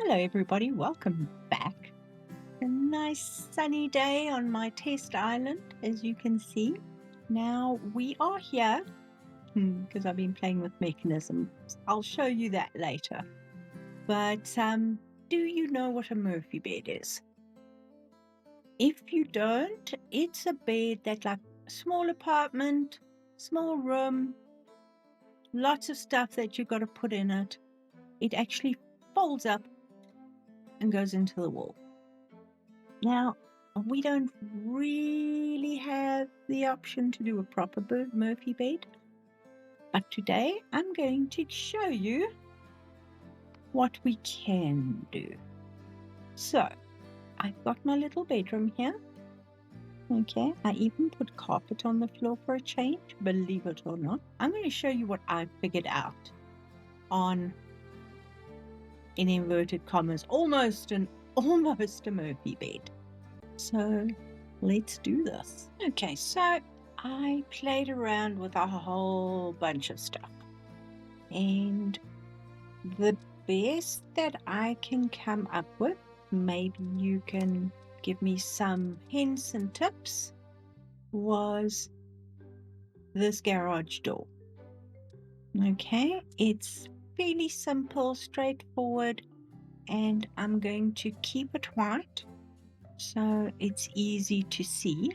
Hello everybody, welcome back. A nice sunny day on my test island, as you can see. Now we are here, because I've been playing with mechanisms. I'll show you that later. But do you know what a Murphy bed is? If you don't, it's a bed that, like, small apartment, small room, lots of stuff that you got to put in it. It actually folds up and goes into the wall. Now, we don't really have the option to do a proper Murphy bed, but today I'm going to show you what we can do. So, I've got my little bedroom here. Okay, I even put carpet on the floor for a change, believe it or not. I'm going to show you what I figured out on, in inverted commas, almost a Murphy bed. So let's do this. Okay, so I played around with a whole bunch of stuff, and the best that I can come up with, maybe you can give me some hints and tips, was this garage door. Okay, it's fairly simple, straightforward, and I'm going to keep it white so it's easy to see.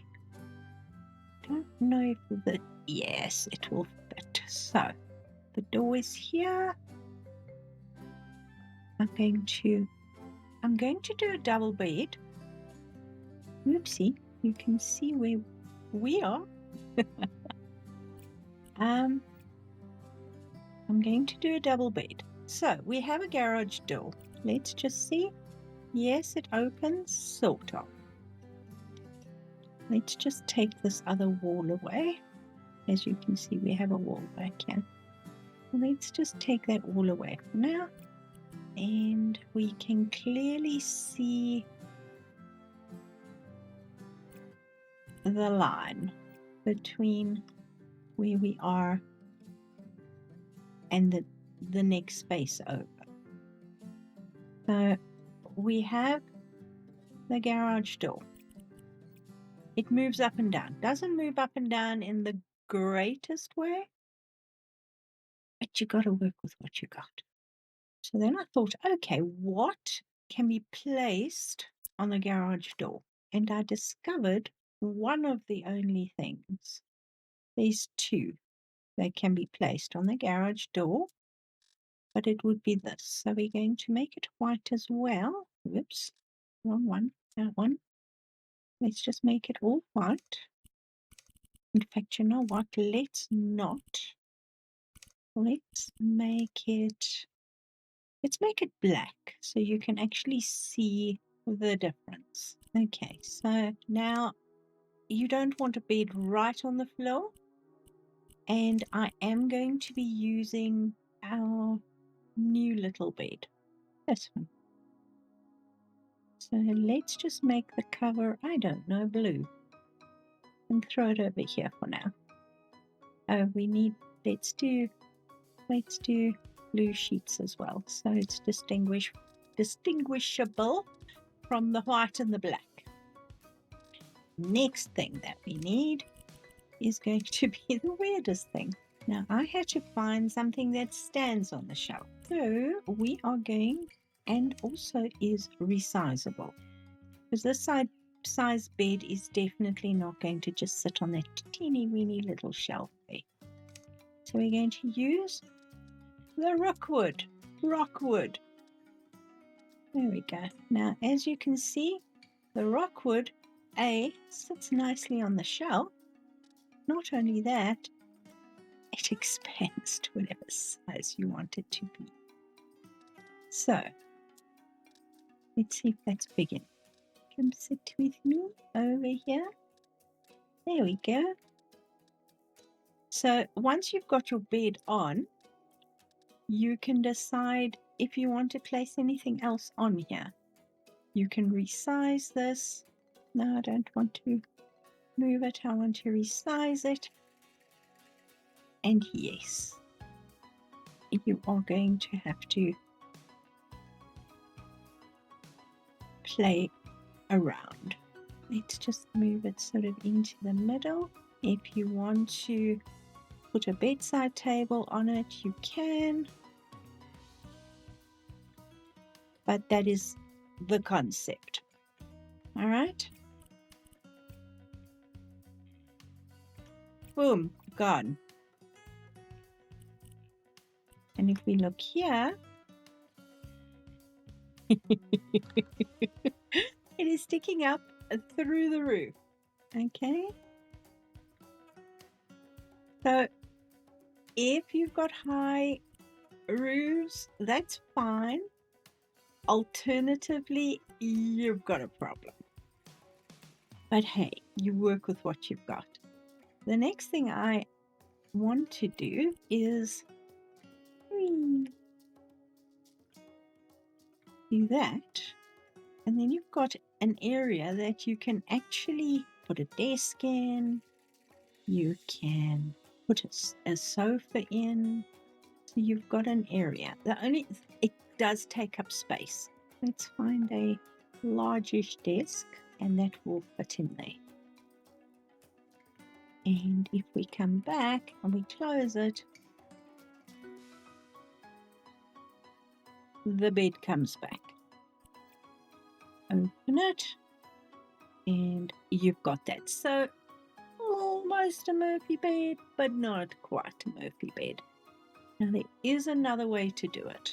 Don't know if yes, it will fit. So the door is here. I'm going to do a double bed. Oopsie, you can see where we are. I'm going to do a double bed. So we have a garage door. Let's just see. Yes, it opens, sort of. Let's just take this other wall away. As you can see, we have a wall back here. Let's just take that wall away for now. And we can clearly see the line between where we are and the next space over. So we have the garage door. It moves up and down. Doesn't move up and down in the greatest way, but you got to work with what you got. So then I thought, okay, what can be placed on the garage door? And I discovered one of the only things. There's two that can be placed on the garage door, but it would be this. So we're going to make it white as well. Whoops, wrong one, that one. Let's just make it all white. In fact, you know what? Let's not. Let's make it black so you can actually see the difference. Okay, so now you don't want a bed right on the floor, and I am going to be using our new little bed, this one. So let's just make the cover, I don't know, blue, and throw it over here for now. Oh, let's do blue sheets as well, so it's distinguishable from the white and the black. Next thing that we need is going to be the weirdest thing. Now I had to find something that stands on the shelf. So we are going, and also is resizable, because this size bed is definitely not going to just sit on that teeny weeny little shelf there. So we're going to use the rockwood. There we go. Now, as you can see, the rockwood sits nicely on the shelf. Not only that, it expands to whatever size you want it to be. So let's see if that's big enough. Come sit with me over here. There we go. So once you've got your bed on, you can decide if you want to place anything else on here. You can resize this. No, I don't want to move it. I want to resize it. And yes, you are going to have to play around. Let's just move it sort of into the middle. If you want to put a bedside table on it, you can. But that is the concept. All right. Boom, gone. And if we look here, it is sticking up through the roof. Okay. So if you've got high roofs, that's fine. Alternatively, you've got a problem. But hey, you work with what you've got. The next thing I want to do is do that. And then you've got an area that you can actually put a desk in. You can put a sofa in. So you've got an area. It does take up space. Let's find a largish desk and that will fit in there. And if we come back and we close it, the bed comes back. Open it and you've got that. So almost a Murphy bed, but not quite a Murphy bed. Now there is another way to do it.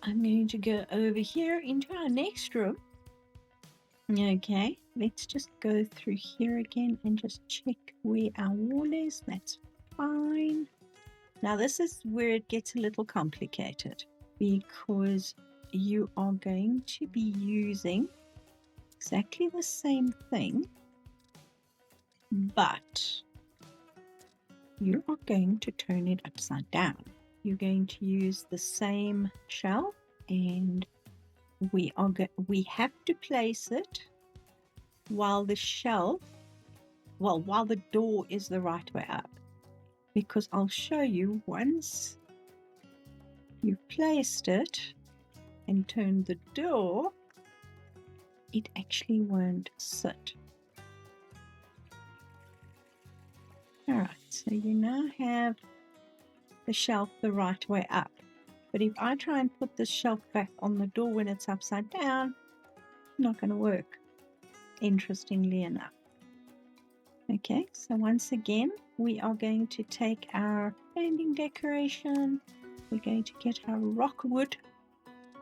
I'm going to go over here into our next room. Okay, let's just go through here again and just check where our wall is. That's fine. Now this is where it gets a little complicated because you are going to be using exactly the same thing, but you are going to turn it upside down. You're going to use the same shelf and we have to place it while the door is the right way up, because I'll show you once you've placed it and turned the door, it actually won't sit. All right, so you now have the shelf the right way up. But if I try and put this shelf back on the door when it's upside down, it's not going to work, interestingly enough. Okay, so once again, we are going to take our standing decoration. We're going to get our rockwood,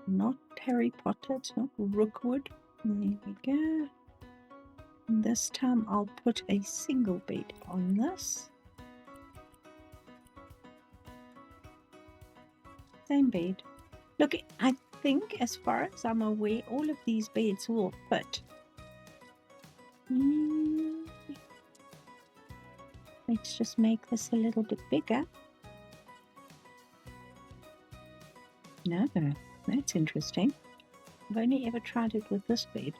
not Harry Potter, it's not rookwood. There we go. And this time I'll put a single bed on this. Same bed. Look, I think as far as I'm aware, all of these beds will fit. Let's just make this a little bit bigger. No, that's interesting. I've only ever tried it with this bed,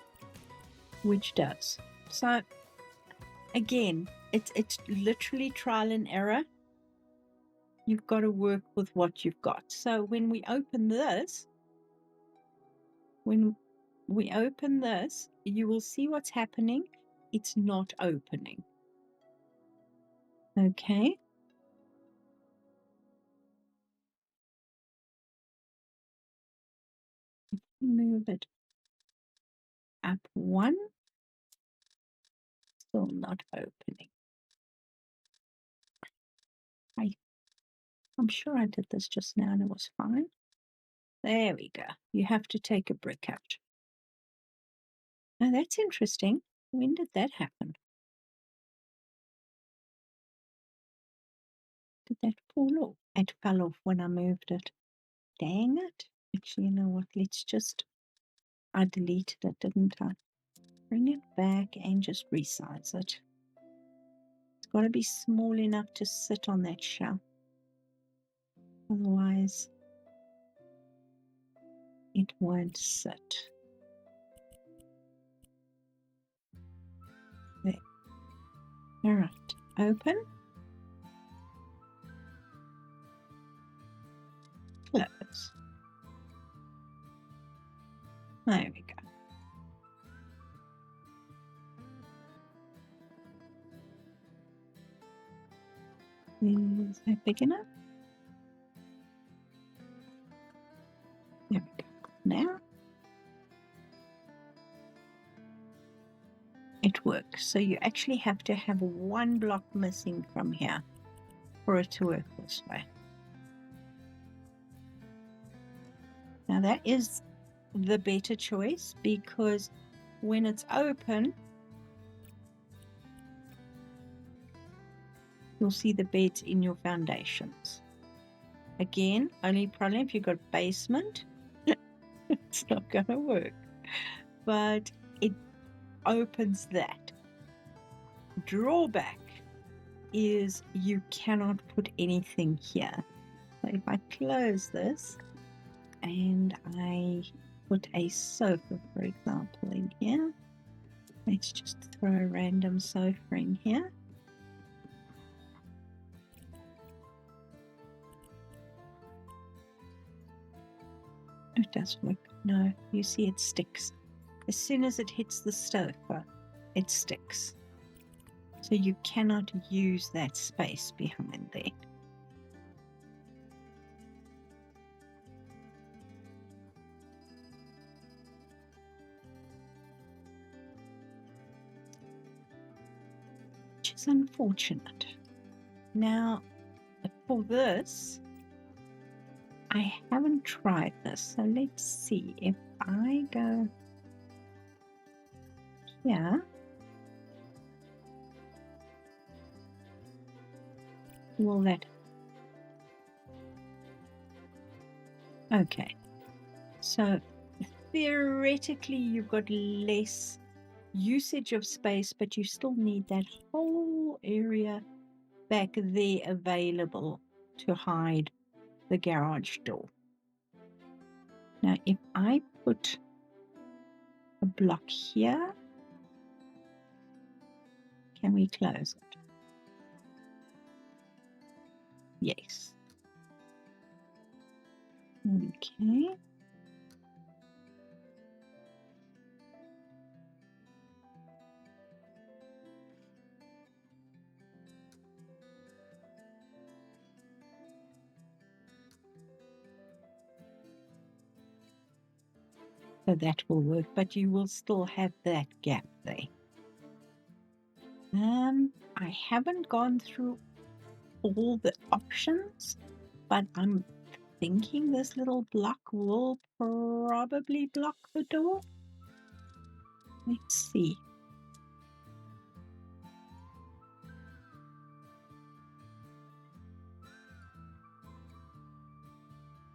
which does. So again, it's literally trial and error. You've got to work with what you've got. So when we open this, you will see what's happening. It's not opening. Okay. Move it up one. Still not opening. I'm sure I did this just now and it was fine. There we go. You have to take a brick out. Now that's interesting. When did that happen? Did that fall off? It fell off when I moved it. Dang it. Actually, you know what? I deleted it, didn't I? Bring it back and just resize it. It's got to be small enough to sit on that shelf. Otherwise, it won't sit. There. All right. Open. Close. There we go. Is that big enough? There we go. Now it works. So you actually have to have one block missing from here for it to work this way. Now that is the better choice, because when it's open, you'll see the beds in your foundations. Again, only problem if you've got basement, it's not going to work. But it opens that. Drawback is you cannot put anything here. So if I close this and I put a sofa, for example, in here, let's just throw a random sofa in here. It does work. No, you see it sticks. As soon as it hits the sofa, it sticks. So you cannot use that space behind there. Which is unfortunate. Now, for this, I haven't tried this. So let's see if I go here. Will that? Okay. So theoretically, you've got less usage of space, but you still need that whole area back there available to hide the garage door. Now, if I put a block here, can we close it? Yes. Okay. So that will work, but you will still have that gap there. I haven't gone through all the options, but I'm thinking this little block will probably block the door. Let's see.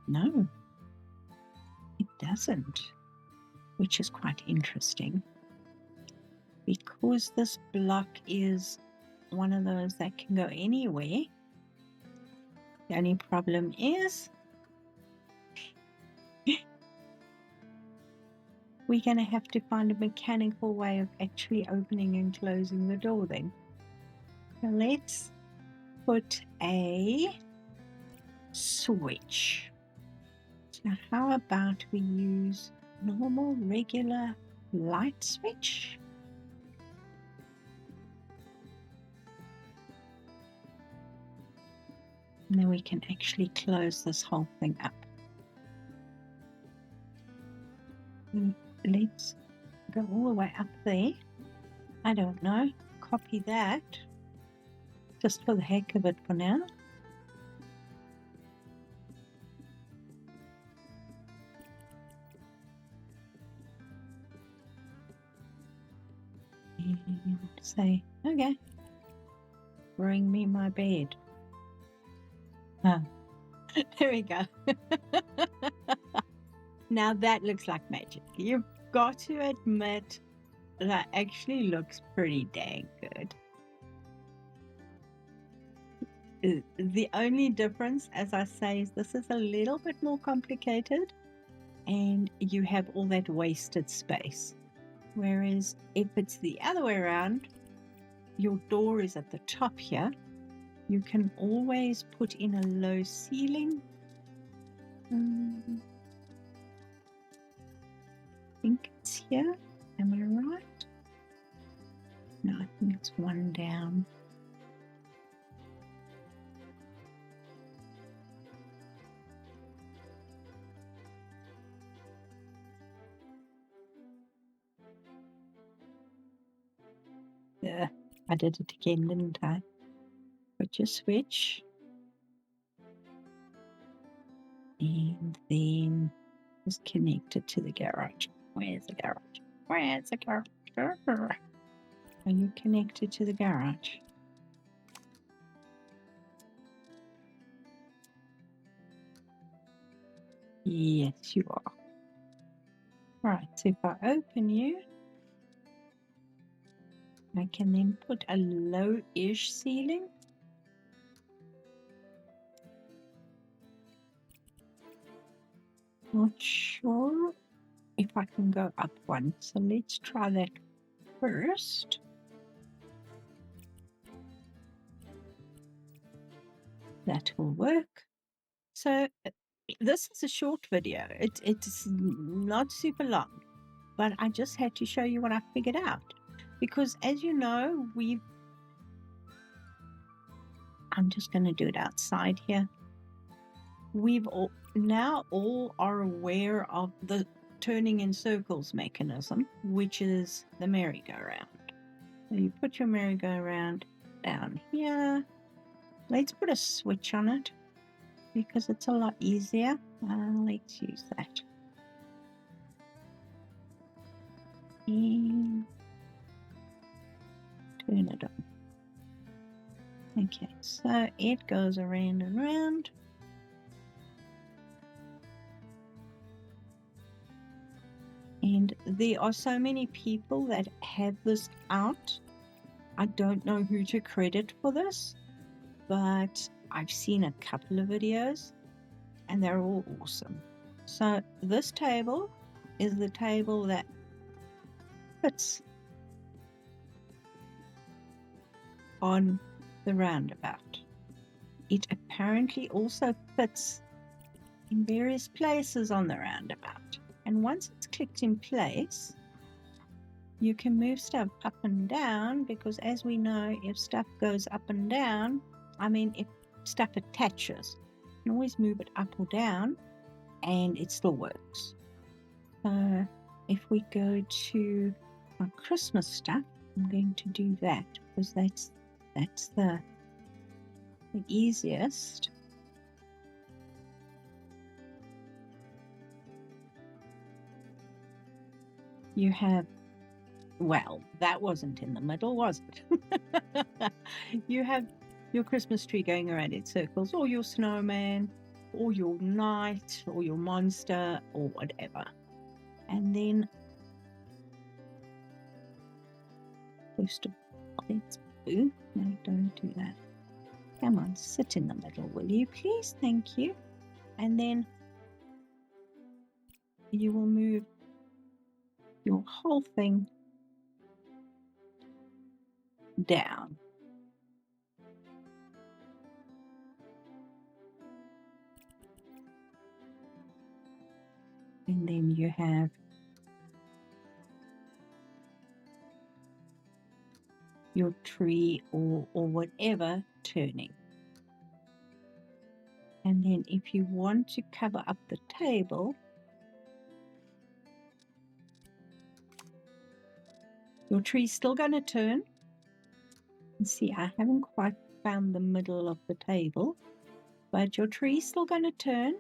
No, it doesn't, which is quite interesting. Because this block is one of those that can go anywhere, the only problem is we're going to have to find a mechanical way of actually opening and closing the door then. So let's put a switch. So how about we use normal, regular light switch? And then we can actually close this whole thing up. Let's go all the way up there. I don't know. Copy that. Just for the heck of it for now. And say, okay, bring me my bed. Oh, there we go. Now that looks like magic. You've got to admit that actually looks pretty dang good. The only difference, as I say, is this is a little bit more complicated and you have all that wasted space. Whereas if it's the other way around, your door is at the top here, you can always put in a low ceiling. I think it's here. Am I right? No, I think it's one down. Yeah, I did it again, didn't I? Put your switch. And then it's connected to the garage. Where's the garage? Where's the garage? Are you connected to the garage? Yes, you are. Right, so if I open you, I can then put a low-ish ceiling. Not sure if I can go up one, so let's try that first. That will work. So this is a short video. It's not super long, but I just had to show you what I figured out. Because as you know, I'm just going to do it outside here. We've all are aware of the turning in circles mechanism, which is the merry-go-round. So you put your merry-go-round down here. Let's put a switch on it because it's a lot easier. Let's use that. And turn it on. Okay, so it goes around and round. And there are so many people that have this out. I don't know who to credit for this, but I've seen a couple of videos and they're all awesome. So this table is the table that fits on the roundabout. It apparently also fits in various places on the roundabout. And once it's clicked in place, you can move stuff up and down, because as we know, if stuff goes up and down, if stuff attaches, you can always move it up or down and it still works. So if we go to our Christmas stuff, I'm going to do that because that's the easiest. You have, well, that wasn't in the middle, was it? You have your Christmas tree going around in circles, or your snowman, or your knight, or your monster, or whatever. And then, first of all, let's move. No, don't do that. Come on, sit in the middle, will you please? Thank you. And then you will move your whole thing down. And then you have your tree or whatever turning. And then if you want to cover up the table, your tree's still going to turn. And see, I haven't quite found the middle of the table, but your tree's still going to turn.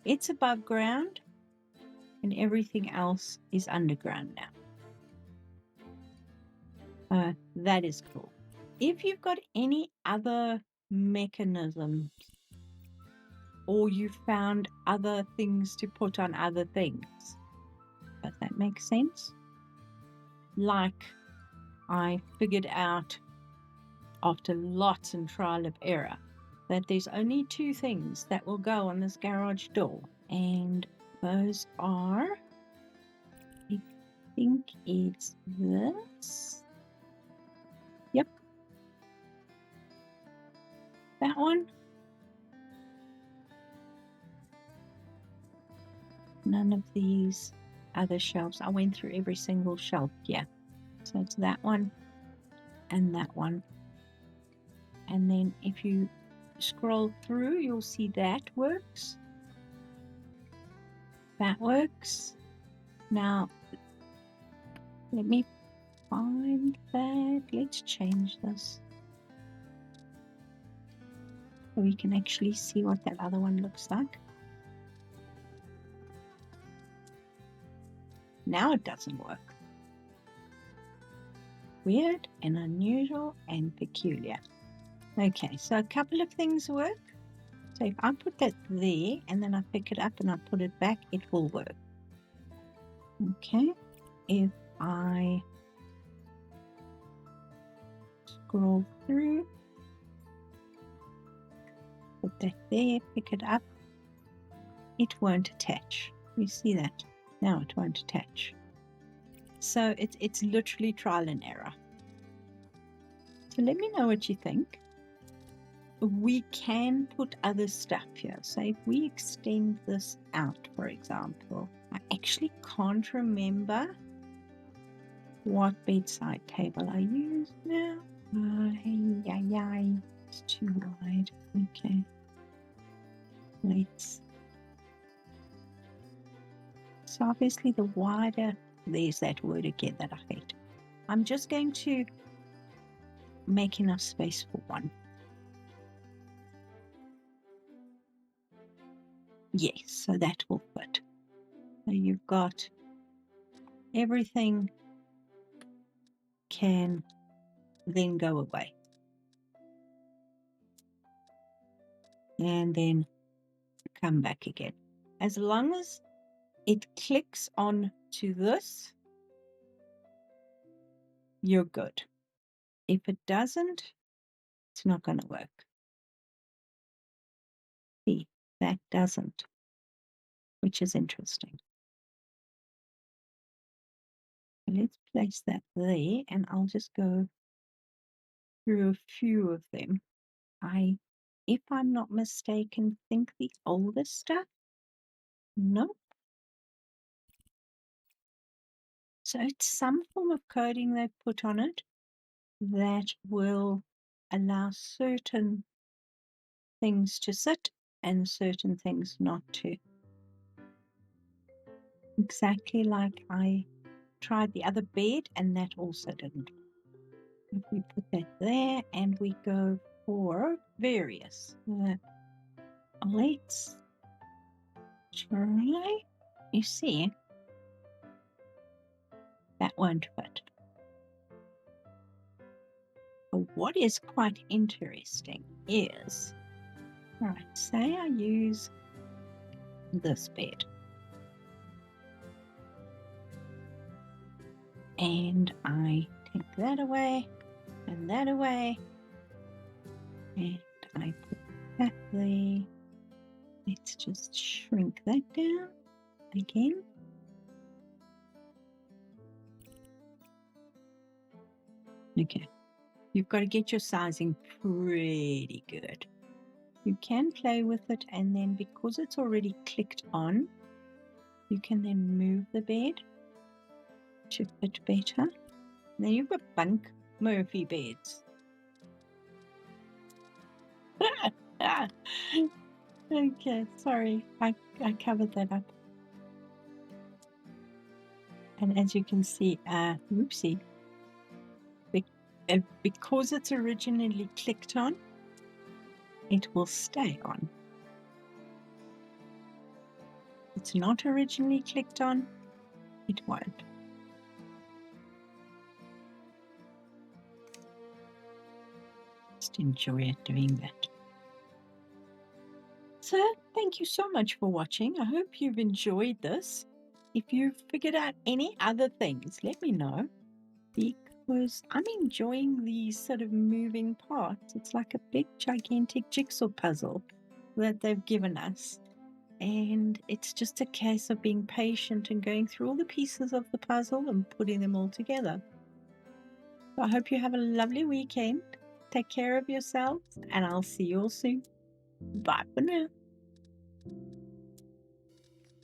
It's above ground and everything else is underground now. That is cool. If you've got any other mechanisms, or you found other things to put on other things, does that make sense? Like I figured out after lots and trial of error that there's only two things that will go on this garage door, and those are, I think it's this. Yep. That one. None of these other shelves. I went through every single shelf here. So it's that one and that one. And then if you scroll through, you'll see that works. That works. Now, let me find that. Let's change this so we can actually see what that other one looks like. Now it doesn't work. Weird and unusual and peculiar. Okay, so a couple of things work. So if I put that there and then I pick it up and I put it back, it will work. Okay, if I scroll through, put that there, pick it up, it won't attach. You see that? Now it won't attach. So it's literally trial and error. So let me know what you think. We can put other stuff here. So if we extend this out, for example, I actually can't remember what bedside table I use now. It's too wide. Okay. So obviously the wider, there's that word again that I hate. I'm just going to make enough space for one. Yes, so that will fit. So you've got everything can then go away. And then come back again. As long as it clicks on to this, you're good. If it doesn't, it's not going to work. See, that doesn't, which is interesting. Let's place that there, and I'll just go through a few of them. If I'm not mistaken, think the older stuff. Nope. So it's some form of coding they've put on it that will allow certain things to sit and certain things not to. Exactly like I tried the other bed and that also didn't. If we put that there and we go for various, let's try, you see, that won't fit. But what is quite interesting is, right, say I use this bed. And I take that away and that away. And I put that there. Let's just shrink that down again. Okay. You've got to get your sizing pretty good. You can play with it, and then because it's already clicked on, you can then move the bed to fit better. Then you've got bunk Murphy beds. Okay, sorry, I covered that up. And as you can see, whoopsie, because it's originally clicked on, it will stay on. It's not originally clicked on, it won't. Just enjoy it doing that. So thank you so much for watching. I hope you've enjoyed this. If you've figured out any other things, let me know, because I'm enjoying these sort of moving parts. It's like a big gigantic jigsaw puzzle that they've given us. And it's just a case of being patient and going through all the pieces of the puzzle and putting them all together. So I hope you have a lovely weekend. Take care of yourselves, and I'll see you all soon. Bye for now.